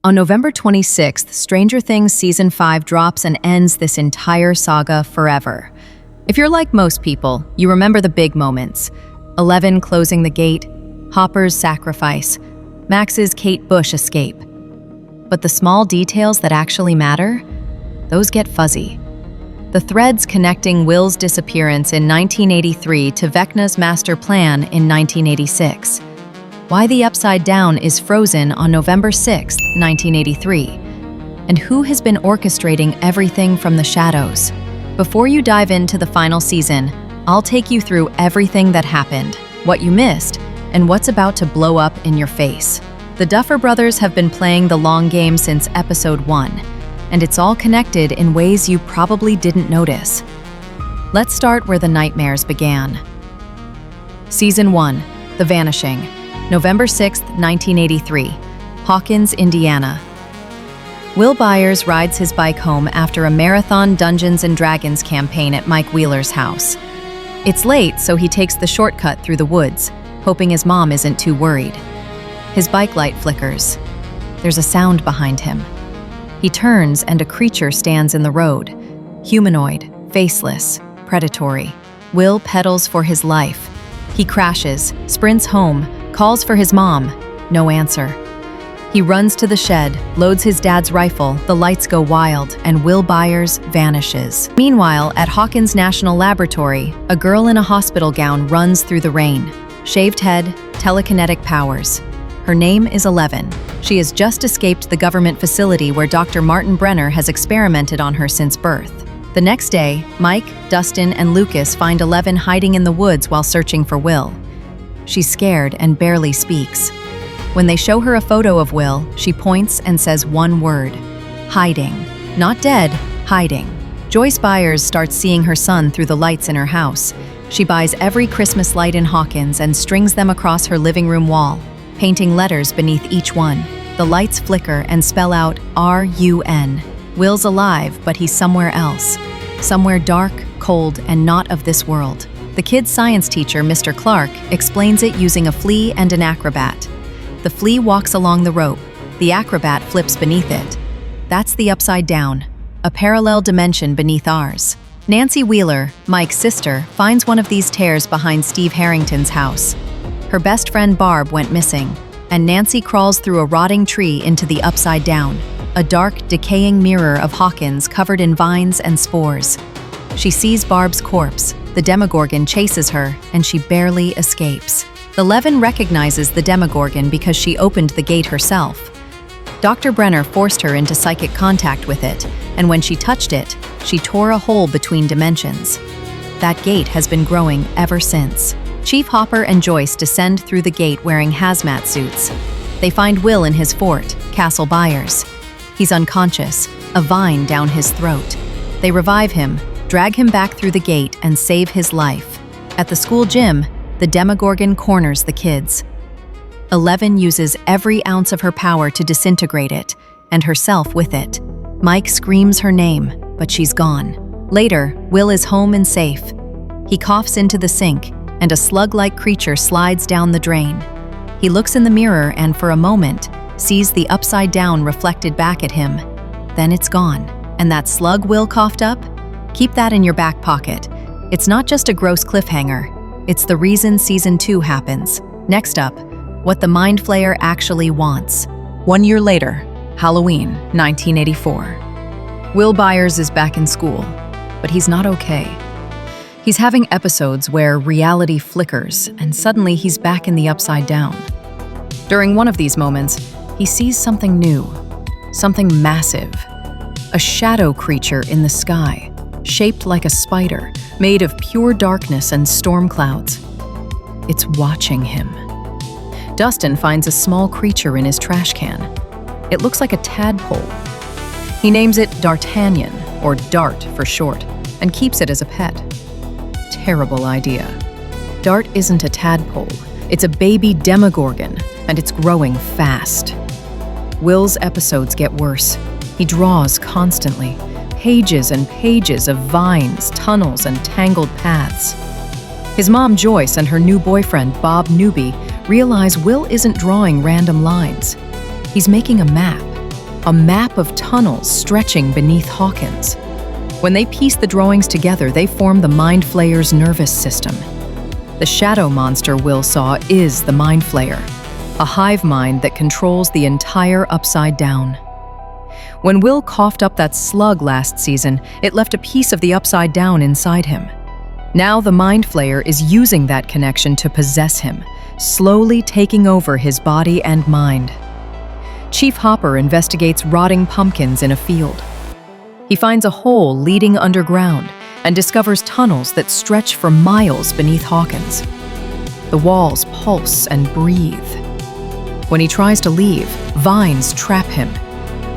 On November 26th, Stranger Things Season 5 drops and ends this entire saga forever. If you're like most people, you remember the big moments. 11 closing the gate, Hopper's sacrifice, Max's Kate Bush escape. But the small details that actually matter, those get fuzzy. The threads connecting Will's disappearance in 1983 to Vecna's master plan in 1986. Why the Upside Down is frozen on November 6, 1983. And who has been orchestrating everything from the shadows. Before you dive into the final season, I'll take you through everything that happened, what you missed, and what's about to blow up in your face. The Duffer brothers have been playing the long game since episode 1, and it's all connected in ways you probably didn't notice. Let's start where the nightmares began. Season 1, The Vanishing, November 6, 1983, Hawkins, Indiana. Will Byers rides his bike home after a marathon Dungeons & Dragons campaign at Mike Wheeler's house. It's late, so he takes the shortcut through the woods, hoping his mom isn't too worried. His bike light flickers. There's a sound behind him. He turns and a creature stands in the road. Humanoid, faceless, predatory. Will pedals for his life. He crashes, sprints home, calls for his mom. No answer. He runs to the shed, loads his dad's rifle, the lights go wild, and Will Byers vanishes. Meanwhile, at Hawkins National Laboratory, a girl in a hospital gown runs through the rain. Shaved head, telekinetic powers. Her name is 11. She has just escaped the government facility where Dr. Martin Brenner has experimented on her since birth. The next day, Mike, Dustin, and Lucas find 11 hiding in the woods while searching for Will. She's scared and barely speaks. When they show her a photo of Will, she points and says one word: hiding. Not dead, hiding. Joyce Byers starts seeing her son through the lights in her house. She buys every Christmas light in Hawkins and strings them across her living room wall, painting letters beneath each one. The lights flicker and spell out R-U-N. Will's alive, but he's somewhere else. Somewhere dark, cold, and not of this world. The kid's science teacher, Mr. Clark, explains it using a flea and an acrobat. The flea walks along the rope. The acrobat flips beneath it. That's the Upside Down, a parallel dimension beneath ours. Nancy Wheeler, Mike's sister, finds one of these tears behind Steve Harrington's house. Her best friend Barb went missing, and Nancy crawls through a rotting tree into the Upside Down, a dark, decaying mirror of Hawkins covered in vines and spores. She sees Barb's corpse. The Demogorgon chases her, and she barely escapes. 11 recognizes the Demogorgon because she opened the gate herself. Dr. Brenner forced her into psychic contact with it, and when she touched it, she tore a hole between dimensions. That gate has been growing ever since. Chief Hopper and Joyce descend through the gate wearing hazmat suits. They find Will in his fort, Castle Byers. He's unconscious, a vine down his throat. They revive him, drag him back through the gate, and save his life. At the school gym, the Demogorgon corners the kids. 11 uses every ounce of her power to disintegrate it, and herself with it. Mike screams her name, but she's gone. Later, Will is home and safe. He coughs into the sink, and a slug-like creature slides down the drain. He looks in the mirror and, for a moment, sees the Upside Down reflected back at him. Then it's gone. And that slug Will coughed up? Keep that in your back pocket. It's not just a gross cliffhanger. It's the reason Season 2 happens. Next up, what the Mind Flayer actually wants. 1 year later, Halloween, 1984. Will Byers is back in school, but he's not okay. He's having episodes where reality flickers, and suddenly he's back in the Upside Down. During one of these moments, he sees something new, something massive. A shadow creature in the sky, shaped like a spider, made of pure darkness and storm clouds. It's watching him. Dustin finds a small creature in his trash can. It looks like a tadpole. He names it D'Artagnan, or Dart for short, and keeps it as a pet. Terrible idea. Dart isn't a tadpole. It's a baby Demogorgon, and it's growing fast. Will's episodes get worse. He draws constantly. Pages and pages of vines, tunnels, and tangled paths. His mom Joyce and her new boyfriend Bob Newby realize Will isn't drawing random lines. He's making a map, a map of tunnels stretching beneath Hawkins. When they piece the drawings together, they form the Mind Flayer's nervous system. The shadow monster Will saw is the Mind Flayer, a hive mind that controls the entire Upside Down. When Will coughed up that slug last season, it left a piece of the Upside Down inside him. Now the Mind Flayer is using that connection to possess him, slowly taking over his body and mind. Chief Hopper investigates rotting pumpkins in a field. He finds a hole leading underground and discovers tunnels that stretch for miles beneath Hawkins. The walls pulse and breathe. When he tries to leave, vines trap him.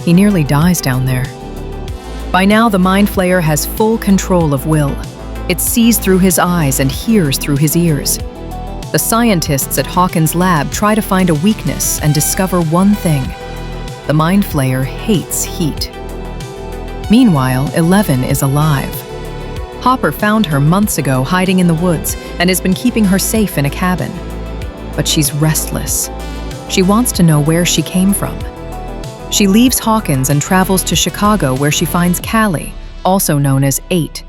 He nearly dies down there. By now, the Mind Flayer has full control of Will. It sees through his eyes and hears through his ears. The scientists at Hawkins' lab try to find a weakness and discover one thing: the Mind Flayer hates heat. Meanwhile, 11 is alive. Hopper found her months ago hiding in the woods and has been keeping her safe in a cabin. But she's restless. She wants to know where she came from. She leaves Hawkins and travels to Chicago, where she finds Callie, also known as 8,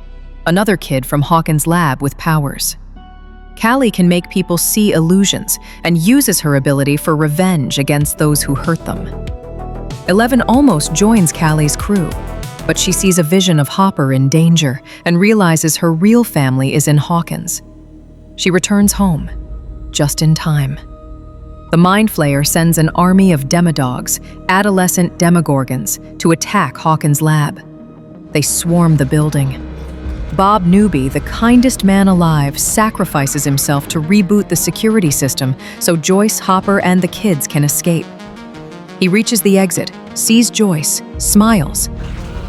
another kid from Hawkins' lab with powers. Callie can make people see illusions and uses her ability for revenge against those who hurt them. 11 almost joins Callie's crew, but she sees a vision of Hopper in danger and realizes her real family is in Hawkins. She returns home, just in time. The Mind Flayer sends an army of demodogs, adolescent Demogorgons, to attack Hawkins' lab. They swarm the building. Bob Newby, the kindest man alive, sacrifices himself to reboot the security system so Joyce, Hopper, and the kids can escape. He reaches the exit, sees Joyce, smiles,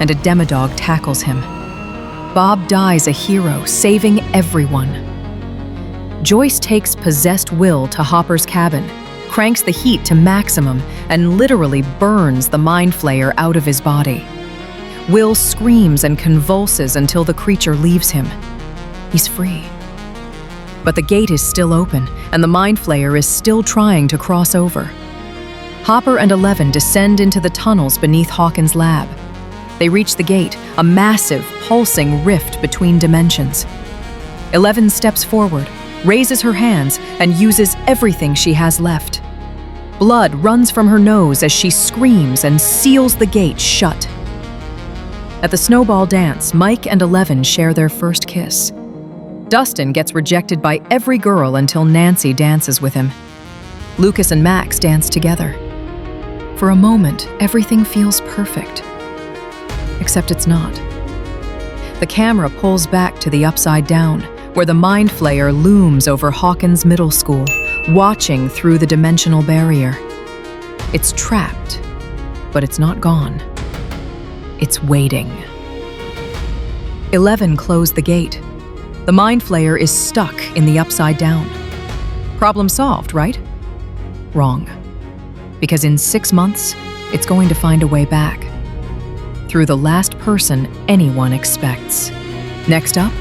and a demodog tackles him. Bob dies a hero, saving everyone. Joyce takes possessed Will to Hopper's cabin, cranks the heat to maximum, and literally burns the Mind Flayer out of his body. Will screams and convulses until the creature leaves him. He's free. But the gate is still open, and the Mind Flayer is still trying to cross over. Hopper and 11 descend into the tunnels beneath Hawkins' lab. They reach the gate, a massive, pulsing rift between dimensions. 11 steps forward, raises her hands, and uses everything she has left. Blood runs from her nose as she screams and seals the gate shut. At the Snowball dance, Mike and 11 share their first kiss. Dustin gets rejected by every girl until Nancy dances with him. Lucas and Max dance together. For a moment, everything feels perfect. Except it's not. The camera pulls back to the Upside Down, where the Mind Flayer looms over Hawkins Middle School, watching through the dimensional barrier. It's trapped, but it's not gone. It's waiting. 11 closed the gate. The Mind Flayer is stuck in the Upside Down. Problem solved, right? Wrong. Because in 6 months, it's going to find a way back. Through the last person anyone expects. Next up,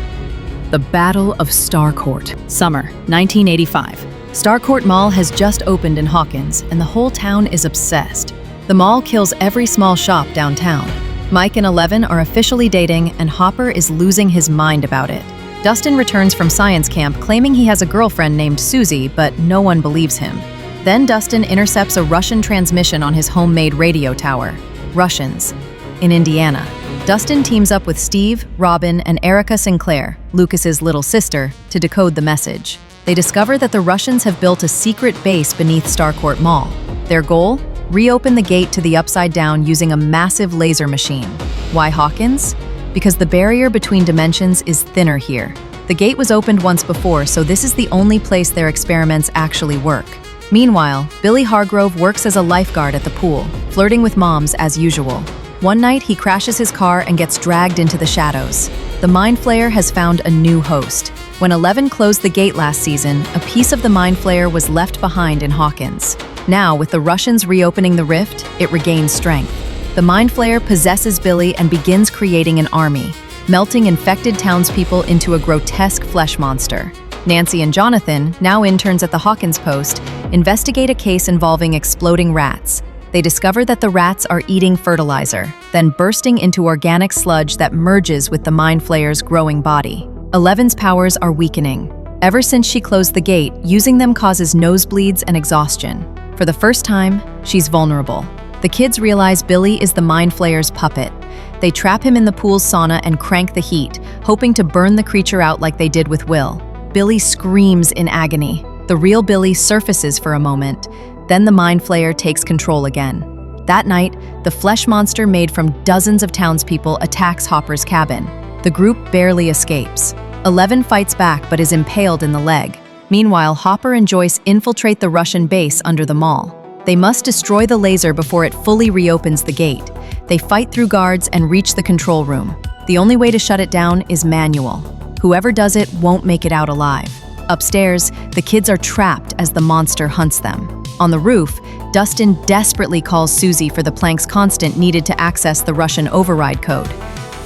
the Battle of Starcourt. Summer, 1985. Starcourt Mall has just opened in Hawkins, and the whole town is obsessed. The mall kills every small shop downtown. Mike and 11 are officially dating, and Hopper is losing his mind about it. Dustin returns from science camp claiming he has a girlfriend named Susie, but no one believes him. Then Dustin intercepts a Russian transmission on his homemade radio tower. Russians. In Indiana. Dustin teams up with Steve, Robin, and Erica Sinclair, Lucas's little sister, to decode the message. They discover that the Russians have built a secret base beneath Starcourt Mall. Their goal? Reopen the gate to the Upside Down using a massive laser machine. Why Hawkins? Because the barrier between dimensions is thinner here. The gate was opened once before, so this is the only place their experiments actually work. Meanwhile, Billy Hargrove works as a lifeguard at the pool, flirting with moms as usual. One night, he crashes his car and gets dragged into the shadows. The Mind Flayer has found a new host. When 11 closed the gate last season, a piece of the Mind Flayer was left behind in Hawkins. Now, with the Russians reopening the rift, it regains strength. The Mind Flayer possesses Billy and begins creating an army, melting infected townspeople into a grotesque flesh monster. Nancy and Jonathan, now interns at the Hawkins post, investigate a case involving exploding rats. They discover that the rats are eating fertilizer, then bursting into organic sludge that merges with the Mind Flayer's growing body. 11's powers are weakening. Ever since she closed the gate, using them causes nosebleeds and exhaustion. For the first time, she's vulnerable. The kids realize Billy is the Mind Flayer's puppet. They trap him in the pool's sauna and crank the heat, hoping to burn the creature out like they did with Will. Billy screams in agony. The real Billy surfaces for a moment. Then the Mind Flayer takes control again. That night, the flesh monster made from dozens of townspeople attacks Hopper's cabin. The group barely escapes. 11 fights back but is impaled in the leg. Meanwhile, Hopper and Joyce infiltrate the Russian base under the mall. They must destroy the laser before it fully reopens the gate. They fight through guards and reach the control room. The only way to shut it down is manual. Whoever does it won't make it out alive. Upstairs, the kids are trapped as the monster hunts them. On the roof, Dustin desperately calls Susie for the Planck's constant needed to access the Russian override code.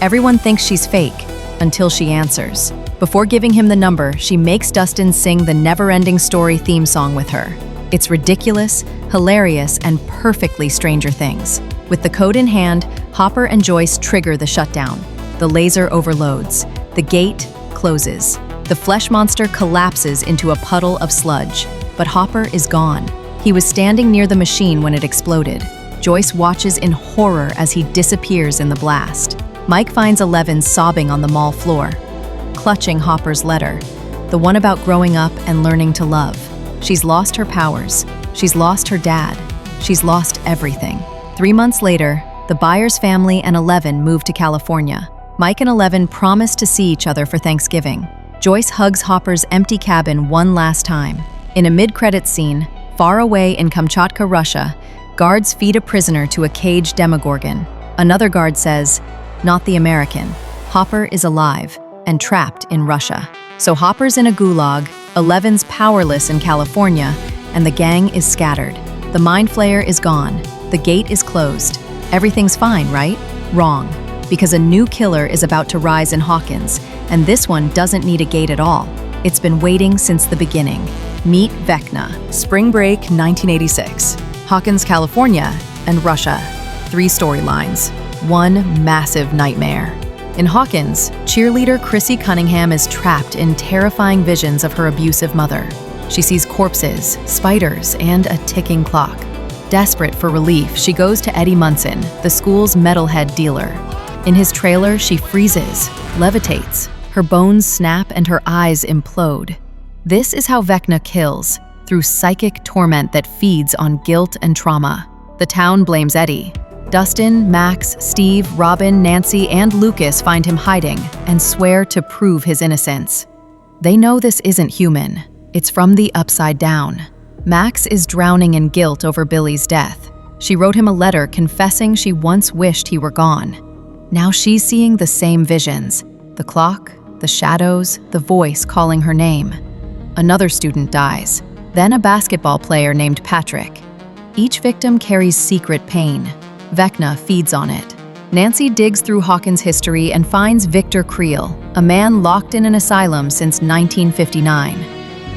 Everyone thinks she's fake, until she answers. Before giving him the number, she makes Dustin sing the Never-Ending Story theme song with her. It's ridiculous, hilarious, and perfectly Stranger Things. With the code in hand, Hopper and Joyce trigger the shutdown. The laser overloads. The gate closes. The flesh monster collapses into a puddle of sludge. But Hopper is gone. He was standing near the machine when it exploded. Joyce watches in horror as he disappears in the blast. Mike finds 11 sobbing on the mall floor, clutching Hopper's letter, the one about growing up and learning to love. She's lost her powers. She's lost her dad. She's lost everything. 3 months later, the Byers family and 11 move to California. Mike and 11 promise to see each other for Thanksgiving. Joyce hugs Hopper's empty cabin one last time. In a mid-credits scene, far away in Kamchatka, Russia, guards feed a prisoner to a caged Demogorgon. Another guard says, "Not the American. Hopper is alive and trapped in Russia." So Hopper's in a gulag, 11's powerless in California, and the gang is scattered. The Mind Flayer is gone. The gate is closed. Everything's fine, right? Wrong. Because a new killer is about to rise in Hawkins, and this one doesn't need a gate at all. It's been waiting since the beginning. Meet Vecna. Spring break 1986. Hawkins, California, and Russia. 3 storylines. One massive nightmare. In Hawkins, cheerleader Chrissy Cunningham is trapped in terrifying visions of her abusive mother. She sees corpses, spiders, and a ticking clock. Desperate for relief, she goes to Eddie Munson, the school's metalhead dealer. In his trailer, she freezes, levitates. Her bones snap and her eyes implode. This is how Vecna kills, through psychic torment that feeds on guilt and trauma. The town blames Eddie. Dustin, Max, Steve, Robin, Nancy, and Lucas find him hiding and swear to prove his innocence. They know this isn't human. It's from the upside down. Max is drowning in guilt over Billy's death. She wrote him a letter confessing she once wished he were gone. Now she's seeing the same visions. The clock, the shadows, the voice calling her name. Another student dies. Then a basketball player named Patrick. Each victim carries secret pain. Vecna feeds on it. Nancy digs through Hawkins' history and finds Victor Creel, a man locked in an asylum since 1959.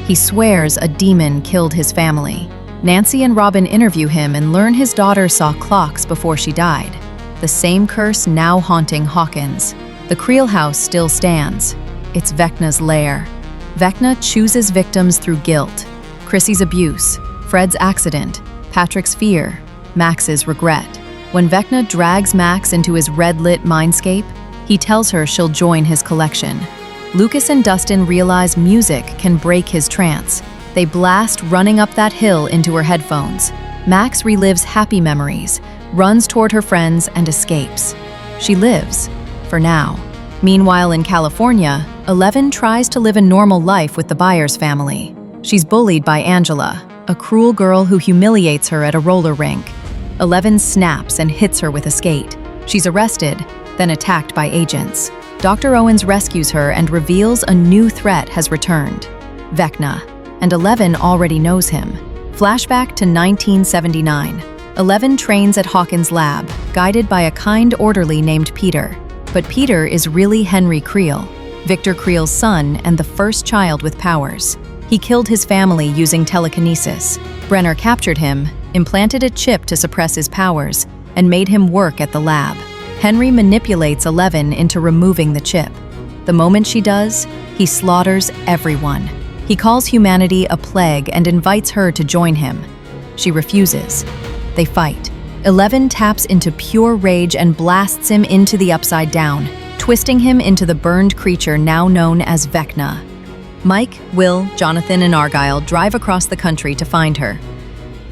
He swears a demon killed his family. Nancy and Robin interview him and learn his daughter saw clocks before she died. The same curse now haunting Hawkins. The Creel house still stands. It's Vecna's lair. Vecna chooses victims through guilt. Chrissy's abuse, Fred's accident, Patrick's fear, Max's regret. When Vecna drags Max into his red-lit mindscape, he tells her she'll join his collection. Lucas and Dustin realize music can break his trance. They blast Running Up That Hill into her headphones. Max relives happy memories, runs toward her friends, and escapes. She lives, for now. Meanwhile, in California, 11 tries to live a normal life with the Byers family. She's bullied by Angela, a cruel girl who humiliates her at a roller rink. 11 snaps and hits her with a skate. She's arrested, then attacked by agents. Dr. Owens rescues her and reveals a new threat has returned, Vecna, and 11 already knows him. Flashback to 1979. 11 trains at Hawkins' lab, guided by a kind orderly named Peter. But Peter is really Henry Creel, Victor Creel's son and the first child with powers. He killed his family using telekinesis. Brenner captured him, implanted a chip to suppress his powers, and made him work at the lab. Henry manipulates 11 into removing the chip. The moment she does, he slaughters everyone. He calls humanity a plague and invites her to join him. She refuses. They fight. 11 taps into pure rage and blasts him into the Upside Down, twisting him into the burned creature now known as Vecna. Mike, Will, Jonathan, and Argyle drive across the country to find her.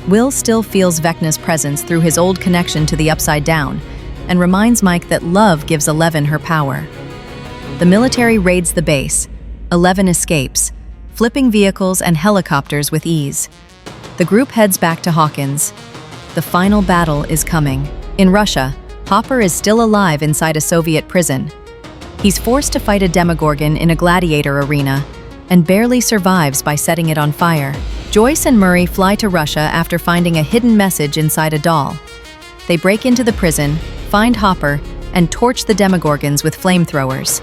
Will still feels Vecna's presence through his old connection to the Upside Down and reminds Mike that love gives 11 her power. The military raids the base. 11 escapes, flipping vehicles and helicopters with ease. The group heads back to Hawkins. The final battle is coming. In Russia, Hopper is still alive inside a Soviet prison. He's forced to fight a Demogorgon in a gladiator arena and barely survives by setting it on fire. Joyce and Murray fly to Russia after finding a hidden message inside a doll. They break into the prison, find Hopper, and torch the Demogorgons with flamethrowers.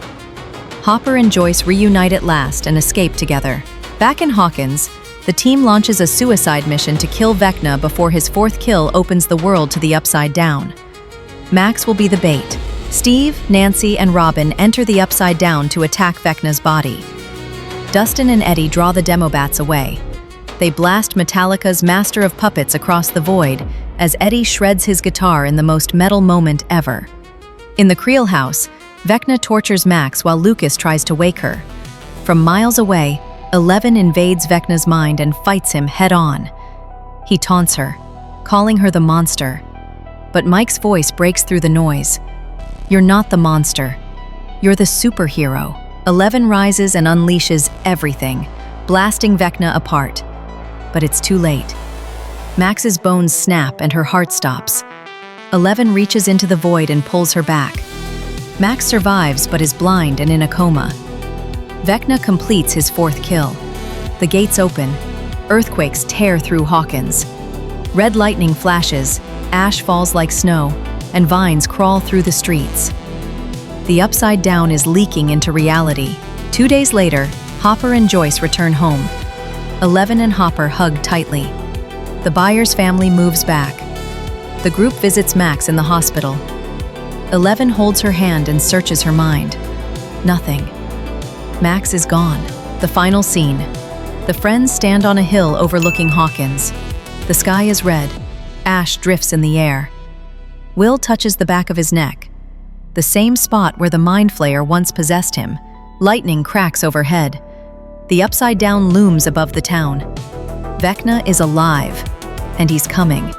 Hopper and Joyce reunite at last and escape together. Back in Hawkins, the team launches a suicide mission to kill Vecna before his fourth kill opens the world to the Upside Down. Max will be the bait. Steve, Nancy, and Robin enter the Upside Down to attack Vecna's body. Dustin and Eddie draw the Demobats away. They blast Metallica's Master of Puppets across the void as Eddie shreds his guitar in the most metal moment ever. In the Creel house, Vecna tortures Max while Lucas tries to wake her. From miles away, 11 invades Vecna's mind and fights him head-on. He taunts her, calling her the monster. But Mike's voice breaks through the noise. "You're not the monster. You're the superhero." 11 rises and unleashes everything, blasting Vecna apart. But it's too late. Max's bones snap and her heart stops. 11 reaches into the void and pulls her back. Max survives but is blind and in a coma. Vecna completes his fourth kill. The gates open. Earthquakes tear through Hawkins. Red lightning flashes, ash falls like snow, and vines crawl through the streets. The Upside Down is leaking into reality. 2 days later, Hopper and Joyce return home. 11 and Hopper hug tightly. The Byers family moves back. The group visits Max in the hospital. 11 holds her hand and searches her mind. Nothing. Max is gone. The final scene. The friends stand on a hill overlooking Hawkins. The sky is red. Ash drifts in the air. Will touches the back of his neck, the same spot where the Mind Flayer once possessed him. Lightning cracks overhead. The Upside Down looms above the town. Vecna is alive, and he's coming.